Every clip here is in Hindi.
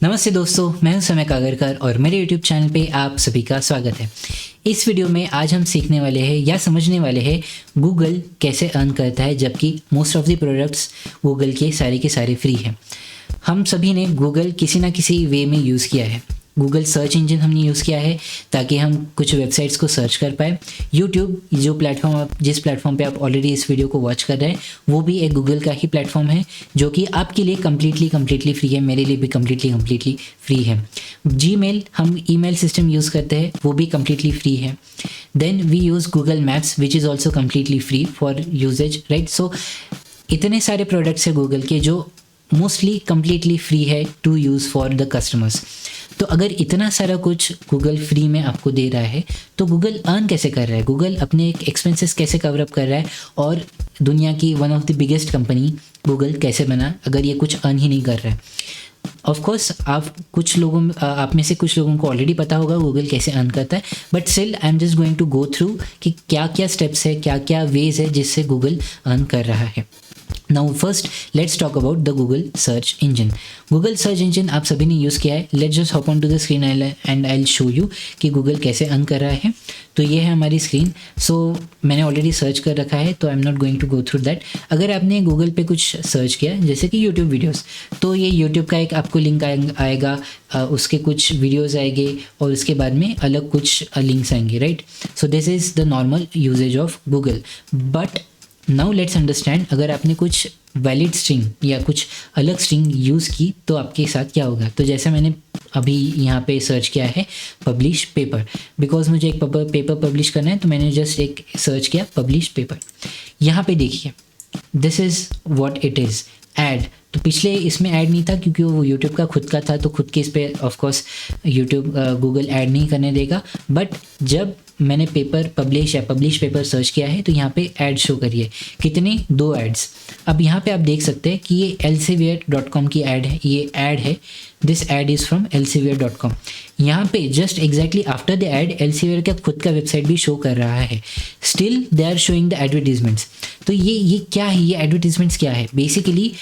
नमस्ते दोस्तों, मैं हूं समय कागरकर और मेरे YouTube चैनल पे आप सभी का स्वागत है। इस वीडियो में आज हम सीखने वाले हैं या समझने वाले हैं गूगल कैसे अर्न करता है, जबकि most of the products Google के सारे फ्री हैं। हम सभी ने गूगल किसी ना किसी वे में यूज़ किया है। गूगल सर्च इंजन हमने यूज़ किया है ताकि हम कुछ वेबसाइट्स को सर्च कर पाए। यूट्यूब जिस प्लेटफॉर्म पे आप ऑलरेडी इस वीडियो को वॉच कर रहे हैं वो भी एक गूगल का ही प्लेटफॉर्म है, जो कि आपके लिए कम्प्लीटली फ्री है। मेरे लिए भी कम्प्लीटली फ्री है। जीमेल, हम ईमेल सिस्टम यूज़ करते हैं, वो भी कम्प्लीटली फ्री है। Then we use Google maps which is also completely free for uses, right. So इतने सारे प्रोडक्ट्स हैं गूगल के जो मोस्टली कम्प्लीटली फ्री है to use for the customers. तो अगर इतना सारा कुछ गूगल फ्री में आपको दे रहा है तो गूगल अर्न कैसे कर रहा है, गूगल अपने एक्सपेंसेस कैसे कवर अप कर रहा है, और दुनिया की one of the biggest company Google कैसे बना अगर ये कुछ अर्न ही नहीं कर रहा है। ऑफ कोर्स आप में से कुछ लोगों को ऑलरेडी पता होगा गूगल कैसे अर्न करता है, but still I am just going to go through कि क्या क्या स्टेप्स है, क्या क्या वेज है जिससे गूगल अर्न कर रहा है। Now first let's talk about the Google search engine. Google search engine आप सभी ने यूज़ किया है। Let's just hop on to the screen and I will show you कि गूगल कैसे अर्न कर रहा है। तो ये है हमारी स्क्रीन। सो मैंने ऑलरेडी सर्च कर रखा है तो I am not going to go through that. अगर आपने गूगल पे कुछ सर्च किया जैसे कि यूट्यूब वीडियोस, तो ये यूट्यूब का एक आपको लिंक आएगा, उसके कुछ वीडियोस आएंगे और उसके बाद में अलग कुछ लिंक्स आएंगे, right. So this is the normal usage of Google. But now let's understand, अगर आपने कुछ वैलिड स्ट्रिंग या कुछ अलग स्ट्रिंग यूज़ की तो आपके साथ क्या होगा। तो जैसे मैंने अभी यहाँ पे सर्च किया है पब्लिश पेपर, बिकॉज मुझे एक पेपर पब्लिश करना है, तो मैंने जस्ट एक सर्च किया पब्लिश पेपर। यहाँ पे देखिए this is what it is, add. तो पिछले इसमें ऐड नहीं था क्योंकि वो यूट्यूब का खुद का था, तो खुद के इस पर ऑफकोर्स यूट्यूब गूगल ऐड नहीं करने देगा। बट जब मैंने पेपर पब्लिश पेपर सर्च किया है तो यहाँ पे ऐड शो करिए, कितने 2 एड्स। अब यहाँ पे आप देख सकते हैं कि ये elsevier.com की ऐड है, ये ऐड है। This add is from elsevier.com। यहाँ पे just exactly after the add elsevier का खुद का वेबसाइट भी शो कर रहा है। Still they are showing the advertisements. तो ये क्या है, ये एडवर्टीजमेंट्स क्या है? बेसिकली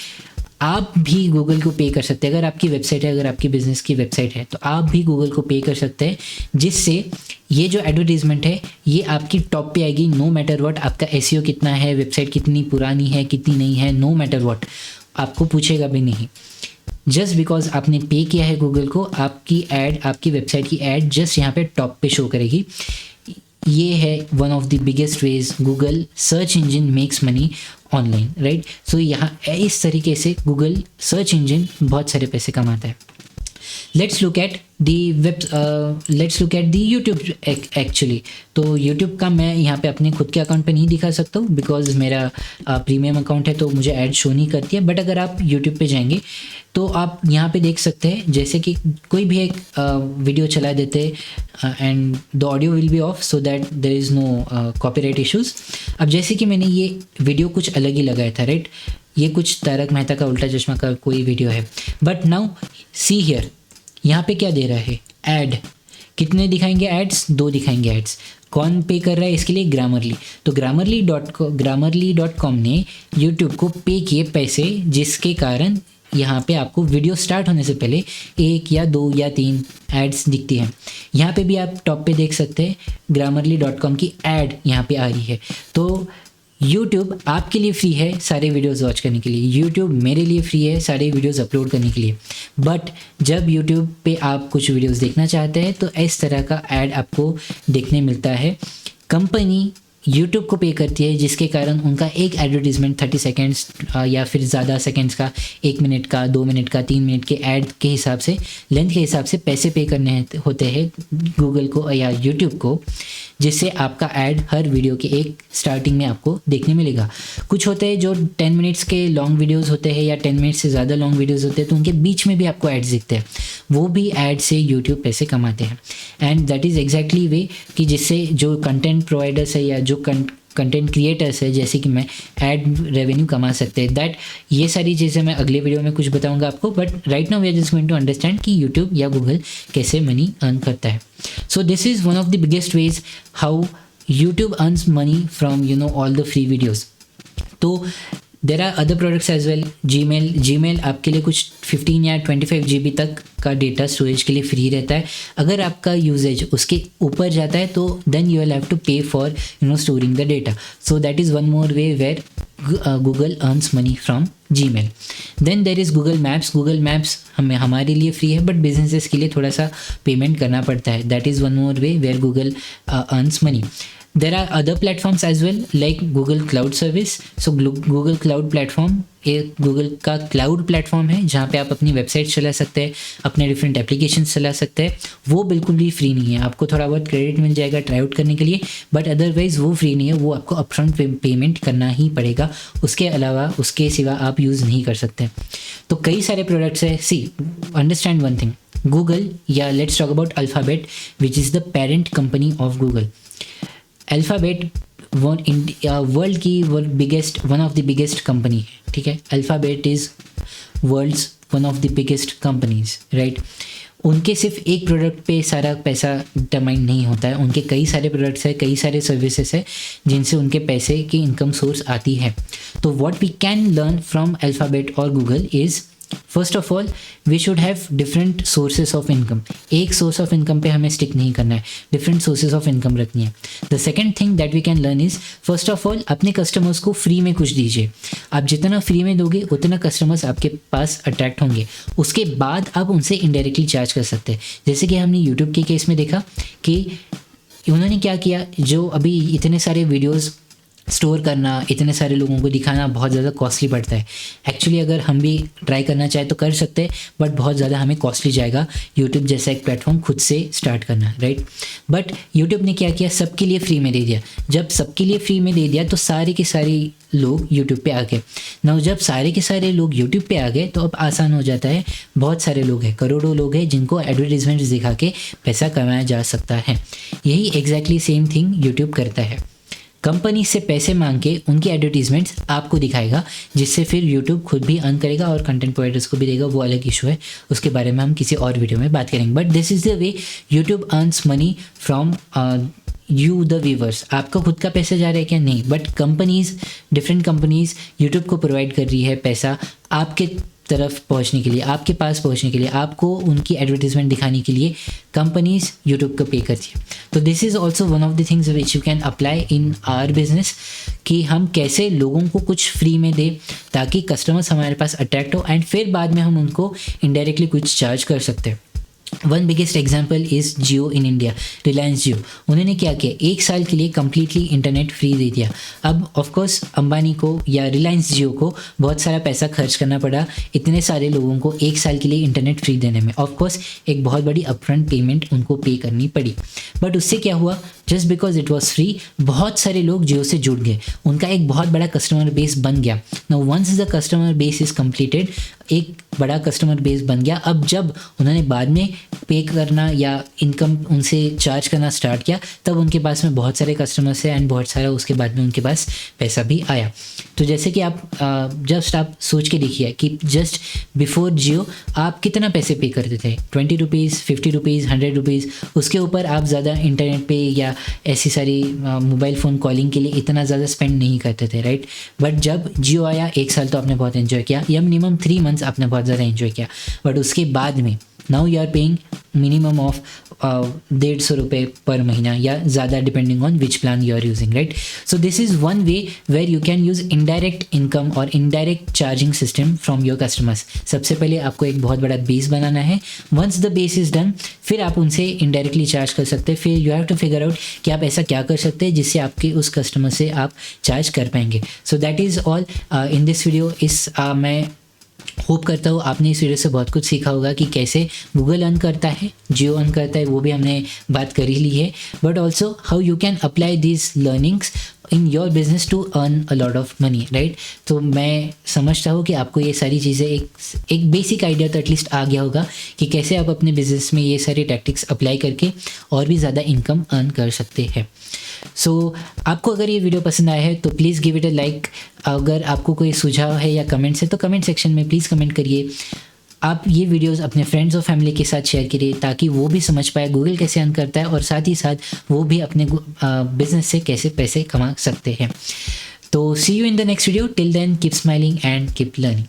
आप भी गूगल को पे कर सकते हैं। अगर आपकी वेबसाइट है, अगर आपकी बिजनेस की वेबसाइट है, तो आप भी गूगल को पे कर सकते हैं, जिससे ये जो एडवर्टीजमेंट है ये आपकी टॉप पे आएगी। नो मैटर व्हाट आपका एसईओ कितना है, वेबसाइट कितनी पुरानी है, कितनी नहीं है, नो मैटर व्हाट आपको पूछेगा भी नहीं। जस्ट बिकॉज आपने पे किया है गूगल को, आपकी ऐड, आपकी वेबसाइट की ऐड जस्ट यहाँ पे टॉप पे शो करेगी। ये है one of the biggest ways Google search engine makes money online, right. So यहाँ इस तरीके से गूगल सर्च इंजन बहुत सारे पैसे कमाता है। Let's look at the YouTube actually. तो यूट्यूब का मैं यहाँ पे अपने खुद के अकाउंट पे नहीं दिखा सकता हूँ बिकॉज मेरा प्रीमियम अकाउंट है, तो मुझे ऐड शो नहीं करती है। बट अगर आप यूट्यूब पे जाएंगे तो आप यहाँ पे देख सकते हैं, जैसे कि कोई भी एक वीडियो चला देते and the audio will be off so that there is no copyright issues. अब जैसे कि मैंने ये वीडियो कुछ अलग ही लगाया था, राइट। ये कुछ तारक मेहता का उल्टा चश्मा का कोई वीडियो है। बट नाउ सी हियर, यहाँ पे क्या दे रहा है, ऐड। कितने दिखाएंगे एड्स? 2 दिखाएंगे एड्स। कौन पे कर रहा है इसके लिए? ग्रामरली। तो grammarly.com ने यूट्यूब को पे किए पैसे, जिसके कारण यहाँ पे आपको वीडियो स्टार्ट होने से पहले 1 या 2 या 3 एड्स दिखती हैं। यहाँ पे भी आप टॉप पे देख सकते हैं grammarly.com की ऐड यहाँ पे आ रही है। तो YouTube आपके लिए फ्री है सारे वीडियोस वॉच करने के लिए, YouTube मेरे लिए फ्री है सारे वीडियोस अपलोड करने के लिए। बट जब YouTube पे आप कुछ वीडियोस देखना चाहते हैं तो इस तरह का ऐड आपको देखने मिलता है। कंपनी YouTube को पे करती है, जिसके कारण उनका एक एडवर्टीजमेंट 30 सेकेंड्स या फिर ज़्यादा सेकेंड्स का, 1 मिनट का, 2 मिनट का, 3 मिनट के ऐड के हिसाब से, लेंथ के हिसाब से पैसे पे करने होते हैं गूगल को या YouTube को, जिससे आपका ऐड हर वीडियो के एक स्टार्टिंग में आपको देखने मिलेगा। कुछ होते हैं जो 10 मिनट्स के लॉन्ग वीडियोस होते हैं या 10 मिनट से ज़्यादा लॉन्ग वीडियोस होते हैं, तो उनके बीच में भी आपको एड्स दिखते हैं। वो भी ऐड से यूट्यूब पैसे कमाते हैं। एंड दैट इज़ एग्जैक्टली वे कि जिससे जो कंटेंट प्रोवाइडर्स है या जो कंटेंट क्रिएटर्स है, जैसे कि मैं, ऐड रेवेन्यू कमा सकते हैं। दैट ये सारी चीज़ें मैं अगले वीडियो में कुछ बताऊंगा आपको। But right now we are just going to understand कि यूट्यूब या गूगल कैसे मनी अर्न करता है। So this is one of the biggest ways how YouTube earns money from all the free videos. तो there are other products as well. Gmail आपके लिए कुछ 15 या 25 GB तक का डेटा स्टोरेज के लिए फ्री रहता है। अगर आपका यूजेज उसके ऊपर जाता है तो then you will have to pay for storing the data. So that is one more way where Google earns money from Gmail. Then there is Google maps. Google maps हमारे लिए फ्री है, बट बिजनेसेस के लिए थोड़ा सा पेमेंट करना पड़ता है। That is one more way where Google earns money. There are other platforms as well like Google Cloud Service. So Google Cloud Platform एक गूगल का क्लाउड प्लेटफॉर्म है जहाँ पे आप अपनी वेबसाइट चला सकते हैं, अपने डिफरेंट एप्लीकेशंस चला सकते हैं। वो बिल्कुल भी फ्री नहीं है, आपको थोड़ा बहुत क्रेडिट मिल जाएगा ट्राई आउट करने के लिए, बट अदरवाइज़ वो फ्री नहीं है, वो आपको अपफ्रंट पेमेंट करना ही पड़ेगा। उसके अलावा उसके सिवा आप यूज़ नहीं कर सकते। तो कई सारे प्रोडक्ट्स है। See understand one thing, Google या let's talk about Alphabet which is the parent company of Google. Alphabet world की one of the biggest company है, ठीक है। Alphabet is world's one of the biggest companies, right. उनके सिर्फ एक प्रोडक्ट पे सारा पैसा डिटरमाइन नहीं होता है, उनके कई सारे प्रोडक्ट्स है, कई सारे सर्विसेज है जिनसे उनके पैसे की इनकम सोर्स आती है। तो what we can learn from Alphabet और Google is first of all we should have different sources of income. एक सोर्स ऑफ इनकम पे हमें स्टिक नहीं करना है, डिफरेंट सोर्सेज ऑफ इनकम रखनी है। The second thing that we can learn is first of all अपने कस्टमर्स को फ्री में कुछ दीजिए। आप जितना फ्री में दोगे उतना कस्टमर्स आपके पास अट्रैक्ट होंगे। उसके बाद आप उनसे इनडायरेक्टली चार्ज कर सकते हैं। जैसे कि हमने यूट्यूब के केस में देखा कि उन्होंने क्या किया, जो अभी इतने सारे वीडियोज़ स्टोर करना, इतने सारे लोगों को दिखाना बहुत ज़्यादा कॉस्टली पड़ता है। एक्चुअली अगर हम भी ट्राई करना चाहे तो कर सकते हैं, बट बहुत ज़्यादा हमें कॉस्टली जाएगा यूट्यूब जैसा एक प्लेटफॉर्म खुद से स्टार्ट करना, राइट। बट यूट्यूब ने क्या किया, सबके लिए फ्री में दे दिया। जब सबके लिए फ्री में दे दिया तो सारे के सारे लोग यूट्यूब पे आ गए। ना जब सारे के सारे लोग यूट्यूब पे आ गए तो अब आसान हो जाता है। बहुत सारे लोग हैं, करोड़ों लोग हैं जिनको एडवर्टीजमेंट्स दिखा के पैसा कमाया जा सकता है। यही एग्जैक्टली सेम थिंग यूट्यूब करता है। कंपनी से पैसे मांग के उनकी एडवर्टीजमेंट्स आपको दिखाएगा, जिससे फिर यूट्यूब खुद भी अर्न करेगा और कंटेंट प्रोवाइडर्स को भी देगा। वो अलग इशू है, उसके बारे में हम किसी और वीडियो में बात करेंगे। But this is the way YouTube earns money from you the viewers. आपका खुद का पैसा जा रहा है क्या? नहीं, but companies, different companies YouTube को प्रोवाइड कर रही है पैसा आपके तरफ पहुंचने के लिए, आपके पास पहुंचने के लिए, आपको उनकी एडवर्टीजमेंट दिखाने के लिए कंपनीज यूट्यूब को पे करती है। तो this is also one of the things which you can apply in our business, कि हम कैसे लोगों को कुछ फ्री में दें ताकि कस्टमर्स हमारे पास अट्रैक्ट हो, एंड फिर बाद में हम उनको इनडायरेक्टली कुछ चार्ज कर सकते हैं। One biggest example is Jio in India, Reliance Jio. उन्होंने क्या किया, 1 साल के लिए कम्प्लीटली इंटरनेट फ्री दे दिया। अब ऑफकोर्स अंबानी को या रिलायंस जियो को बहुत सारा पैसा खर्च करना पड़ा इतने सारे लोगों को 1 साल के लिए इंटरनेट फ्री देने में। ऑफकोर्स एक बहुत बड़ी अपफ्रंट पेमेंट उनको पे करनी पड़ी, बट उससे क्या हुआ, just because it was free बहुत सारे लोग जियो से जुड़ गए, उनका एक बहुत बड़ा कस्टमर बेस बन गया। Now once the customer base is completed, एक बड़ा कस्टमर बेस बन गया। अब जब उन्होंने बाद में पे करना या इनकम उनसे चार्ज करना स्टार्ट किया, तब उनके पास में बहुत सारे कस्टमर्स है एंड बहुत सारा उसके बाद में उनके पास पैसा भी आया। तो जैसे कि आप जस्ट आप सोच के देखिए कि जस्ट बिफोर जियो आप कितना पैसे पे करते थे, 20 रुपीज़, 50 रुपीज़, 100 रुपीज़। उसके ऊपर आप ज़्यादा इंटरनेट पे या ऐसी सारी मोबाइल फ़ोन कॉलिंग के लिए इतना ज़्यादा स्पेंड नहीं करते थे, राइट। बट जब जियो आया 1 साल तो आपने बहुत एंजॉय किया, या मिनिमम 3 मंथ्स आपने बहुत ज़्यादा एंजॉय किया। बट उसके बाद में now you are paying minimum of 150 रुपये पर महीना या ज़्यादा, depending on which plan you are using, right. So this is one way where you can use indirect income और indirect charging system from your customers. सबसे पहले आपको एक बहुत बड़ा बेस बनाना है। Once the base is done, फिर आप उनसे इनडायरेक्टली चार्ज कर सकते हैं। फिर you have to figure out कि आप ऐसा क्या कर सकते हैं जिससे आपके उस कस्टमर से आप चार्ज कर पाएंगे। सो that is all in this video. मैं होप करता हूँ आपने इस वीडियो से बहुत कुछ सीखा होगा कि कैसे गूगल अर्न करता है, जियो अर्न करता है, वो भी हमने बात कर ही ली है। But also how you can apply this learnings in your business to earn a lot of money, right. तो मैं समझता हूँ कि आपको ये सारी चीज़ें एक बेसिक आइडिया तो एटलीस्ट आ गया होगा कि कैसे आप अपने बिजनेस में ये सारी टैक्टिक्स अप्लाई करके और भी ज़्यादा इनकम अर्न कर सकते हैं। सो आपको अगर ये वीडियो पसंद आया है तो please give it a like. अगर आपको कोई सुझाव है या कमेंट्स है तो कमेंट सेक्शन में प्लीज़ कमेंट करिए। आप ये वीडियोस अपने फ्रेंड्स और फैमिली के साथ शेयर करिए ताकि वो भी समझ पाए गूगल कैसे अर्न करता है और साथ ही साथ वो भी अपने बिजनेस से कैसे पैसे कमा सकते हैं। तो see you in the next video, till then keep smiling and keep learning.